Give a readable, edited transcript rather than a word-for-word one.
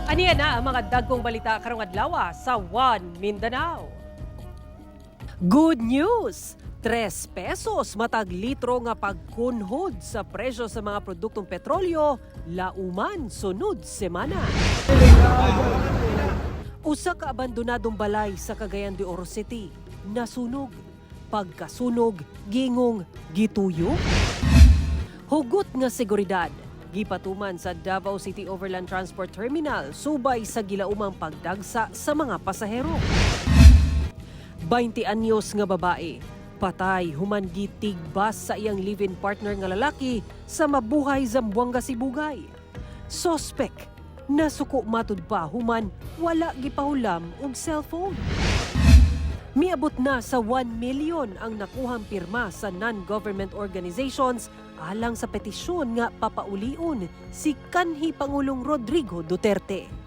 Aniya na ang mga dagkong balita karong adlaw sa One Mindanao. Good news! 3 pesos matag litro nga pagkunhod sa presyo sa mga produktong petrolyo lauman sunod semana. Usa ka abandonadong balay sa Cagayan de Oro City nasunog. Pagkasunog, gingong gituyo. Hugot nga seguridad gipatuman sa Davao City Overland Transport Terminal subay sa gilaumang pagdagsa sa mga pasahero. 20 anyos nga babae patay human gitigbas sa iyang live-in partner nga lalaki sa Mabuhay, Zamboanga, Sibugay. Sospek nasuko matud pa human wala gipahulam og cellphone. Miabot na sa 1 million ang nakuhang pirma sa non-government organizations alang sa petisyon nga papaulion si kanhi Pangulong Rodrigo Duterte.